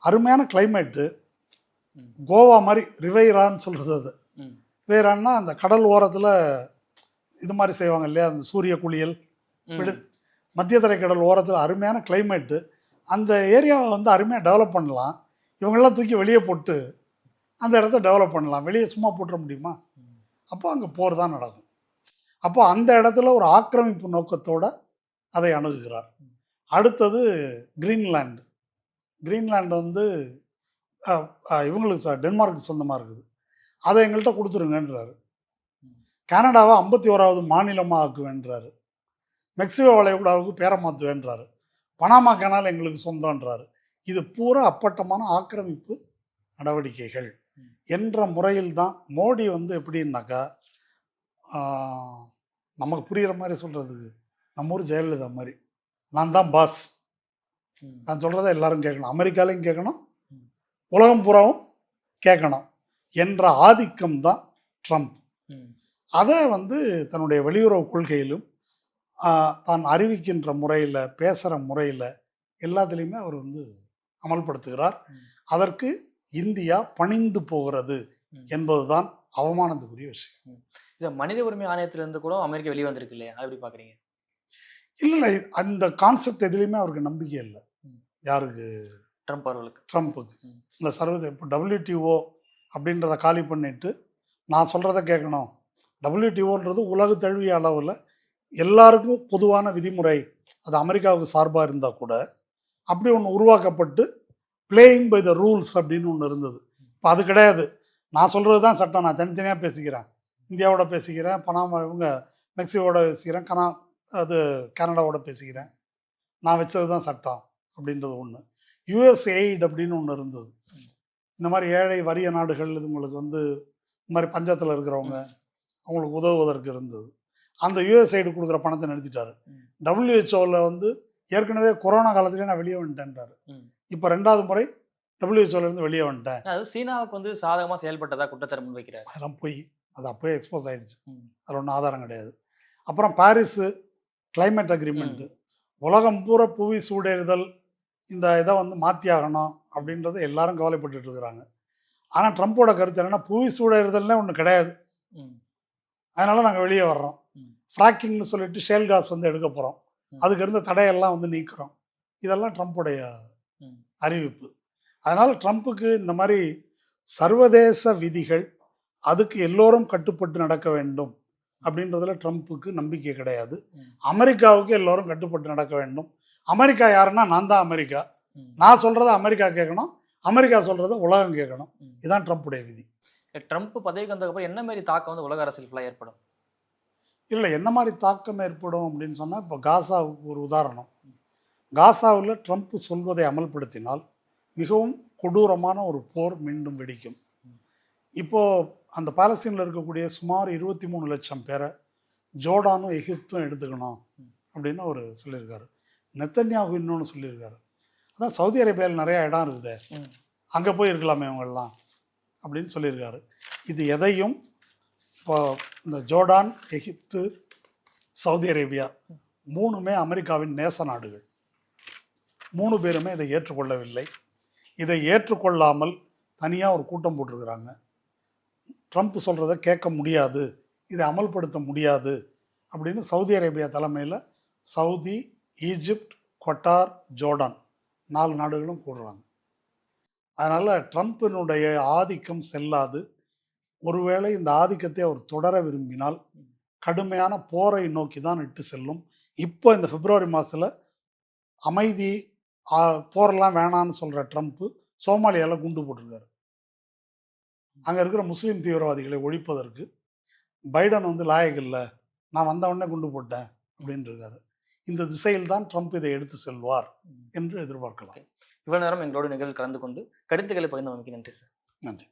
அருமையான கிளைமேட்டு, கோவா மாதிரி, ரிவைரான்னு சொல்கிறது. அது ரிவைரான்னா அந்த கடல் ஓரத்தில் இது மாதிரி செய்வாங்க இல்லையா, அந்த சூரிய குளியல், மத்திய தரைக்கடல் ஓரத்தில் அருமையான கிளைமேட்டு. அந்த ஏரியாவை வந்து அருமையாக டெவலப் பண்ணலாம். இவங்கெல்லாம் தூக்கி வெளியே போட்டு அந்த இடத்த டெவலப் பண்ணலாம், வெளியே சும்மா போட்டுற முடியுமா? அப்போ அங்கே போர் தான் நடக்கும். அப்போ அந்த இடத்துல ஒரு ஆக்கிரமிப்பு நோக்கத்தோடு அதை அணுகுகிறார். அடுத்தது கிரீன்லாண்டு. கிரீன்லாண்டு வந்து இவங்களுக்கு டென்மார்க்கு சொந்தமாக இருக்குது, அதை எங்கள்கிட்ட கொடுத்துருங்கன்றாரு. கனடாவை 51வது மாநிலமாக ஆக்குவேன்றாரு. மெக்சிகோ வளைகுடாவுக்கு பேரை மாற்றுவேன்றாரு. பனாமா கனால் எங்களுக்கு சொந்தன்றாரு. இது பூரா அப்பட்டமான ஆக்கிரமிப்பு நடவடிக்கைகள் என்ற முறையில் தான் மோடி வந்து எப்படின்னாக்கா, நமக்கு புரிகிற மாதிரி சொல்கிறதுக்கு, நம்ம ஊர் ஜெயலலிதா மாதிரி, நான் தான் பாஸ், நான் சொல்கிறத எல்லாரும் கேட்கணும், அமெரிக்காலையும் கேட்கணும், உலகம் பூராவும் கேட்கணும் என்ற ஆதிக்கம் தான் ட்ரம்ப். அதை வந்து தன்னுடைய வெளியுறவு கொள்கையிலும் தான் அறிவிக்கின்ற முறையில், பேசுகிற முறையில், எல்லாத்துலேயுமே அவர் வந்து அமல்படுத்துகிறார். அதற்கு இந்தியா பணிந்து போகிறது என்பதுதான் அவமானத்துக்குரிய விஷயம். இதை மனித உரிமை ஆணையத்திலிருந்து கூட அமெரிக்கா வெளியே வந்திருக்கு இல்லையா, அது எப்படி பார்க்குறீங்க? இல்லை, அந்த கான்செப்ட் எதுலேயுமே அவருக்கு நம்பிக்கை இல்லை. யாருக்கு? ட்ரம்ப் அவர்களுக்கு. ட்ரம்ப்புக்கு இந்த சர்வதேச இப்போ WTO அப்படின்றத காலி பண்ணிட்டு நான் சொல்கிறத கேட்கணும். WTOன்றது உலக தழுவிய அளவில் எல்லாருக்கும் பொதுவான விதிமுறை, அது அமெரிக்காவுக்கு சார்பாக இருந்தால் கூட அப்படி ஒன்று உருவாக்கப்பட்டு பிளேயிங் பை த ரூல்ஸ் அப்படின்னு ஒன்று இருந்தது. இப்போ அது கிடையாது. நான் சொல்கிறது தான் சட்டம், நான் தனித்தனியாக பேசிக்கிறேன், இந்தியாவோட பேசிக்கிறேன், பனாமா இவங்க மெக்சிகோட பேசிக்கிறேன், கனடாவோட பேசிக்கிறேன், நான் வச்சது தான் சட்டம் அப்படின்றது ஒன்று. USAID அப்படின்னு ஒன்று இருந்தது. இந்த மாதிரி ஏழை வறிய நாடுகள் உங்களுக்கு வந்து இந்த மாதிரி பஞ்சத்தில் இருக்கிறவங்க அவங்களுக்கு உதவுவதற்கு இருந்தது. அந்த USAID கொடுக்குற பணத்தை நிறுத்திட்டாரு. WHO வந்து ஏற்கனவே கொரோனா காலத்துலேயே நான் வெளியே வந்துட்டேன்றாரு. இப்போ 2வது முறை WHO வெளியே வந்துட்டேன். அது சீனாவுக்கு வந்து சாதகமாக செயல்பட்டதா குற்றச்சாட்டு முன்வைக்கிறார். அதெல்லாம் போய் அது அப்போயே எக்ஸ்போஸ் ஆகிடுச்சு, அது ஒன்றும் ஆதாரம் கிடையாது. அப்புறம் பாரிஸு கிளைமேட் அக்ரிமெண்ட்டு, உலகம் பூரா புவி சூடேறுதல், இந்த இதை வந்து மாற்றி ஆகணும் அப்படின்றத எல்லாரும் கவலைப்பட்டு இருக்கிறாங்க. ஆனால் ட்ரம்ப்போட கருத்து என்னென்னா, புவி சூடேறுதல்னே ஒன்று கிடையாது, அதனால் நாங்கள் வெளியே வர்றோம், ஃப்ராக்கிங்னு சொல்லிட்டு ஷேல் காஸ் வந்து எடுக்க போகிறோம், அதுக்கு இருந்த தடையெல்லாம் வந்து நீக்கிறோம். இதெல்லாம் ட்ரம்ப்புடைய அறிவிப்பு. அதனால் ட்ரம்ப்புக்கு இந்த மாதிரி சர்வதேச விதிகள், அதுக்கு எல்லோரும் கட்டுப்பட்டு நடக்க வேண்டும் அப்படின்றதுல ட்ரம்ப்புக்கு நம்பிக்கை கிடையாது. அமெரிக்காவுக்கு எல்லோரும் கட்டுப்பட்டு நடக்க வேண்டும். அமெரிக்கா யாருன்னா, நான் தான் அமெரிக்கா, நான் சொல்கிறத அமெரிக்கா கேட்கணும், அமெரிக்கா சொல்கிறத உலகம் கேட்கணும். இதுதான் ட்ரம்ப்புடைய விதி. ட்ரம்ப் பதவிக்கு வந்ததுக்கப்புறம் என்ன மாதிரி தாக்கம் வந்து உலக அரசியல் ஃபுல்லாக ஏற்படும்? இல்லை என்ன மாதிரி தாக்கம் ஏற்படும் அப்படின்னு சொன்னால், இப்போ காசாவுக்கு ஒரு உதாரணம். காசாவில் ட்ரம்ப் சொல்வதை அமல்படுத்தினால் மிகவும் கொடூரமான ஒரு போர் மீண்டும் வெடிக்கும். இப்போது அந்த பாலஸ்தீனில் இருக்கக்கூடிய சுமார் 23 லட்சம் பேரை ஜோர்டானும் எகிப்தும் எடுத்துக்கணும் அப்படின்னு அவர் சொல்லியிருக்காரு. நெத்தன்யாகு இன்னொன்று சொல்லியிருக்காரு. அதான் சவுதி அரேபியாவில் நிறையா இடம் இருக்குது, அங்கே போய் இருக்கலாமே அவங்கெல்லாம் அப்படின்னு சொல்லியிருக்காரு. இது எதையும் இப்போ இந்த ஜோர்டான், எகிப்து, சவுதி அரேபியா 3மே அமெரிக்காவின் நேச நாடுகள். 3 பேருமே இதை ஏற்றுக்கொள்ளவில்லை. இதை ஏற்றுக்கொள்ளாமல் தனியாக ஒரு கூட்டம் போட்டிருக்கிறாங்க. ட்ரம்ப் சொல்கிறத கேட்க முடியாது, இதை அமல்படுத்த முடியாது அப்படின்னு சவுதி அரேபியா தலைமையில் சவுதி, ஈஜிப்ட், கொட்டார், ஜோர்டான் 4 நாடுகளும் கூடுறாங்க. அதனால் ட்ரம்ப்பினுடைய ஆதிக்கம் செல்லாது. ஒருவேளை இந்த ஆதிக்கத்தை அவர் தொடர விரும்பினால் கடுமையான போரை நோக்கி தான் இட்டு செல்லும். இப்போ இந்த பிப்ரவரி மாதத்தில் அமைதி போரெல்லாம் வேணான்னு சொல்கிற ட்ரம்ப்பு சோமாலியாவில் குண்டு போட்டிருக்காரு. அங்கே இருக்கிற முஸ்லீம் தீவிரவாதிகளை ஒழிப்பதற்கு பைடன் வந்து லாயக் இல்லை, நான் வந்தவொடனே குண்டு போட்டேன் அப்படின்னு இருக்காரு. இந்த திசையில் தான் ட்ரம்ப் இதை எடுத்து செல்வார் என்று எதிர்பார்க்கலாம். இவ்வளவு நேரம் எங்களோட நிகழ்வு கலந்து கொண்டு கருத்துக்களை பகிர்ந்தமைக்கு நன்றி சார். நன்றி.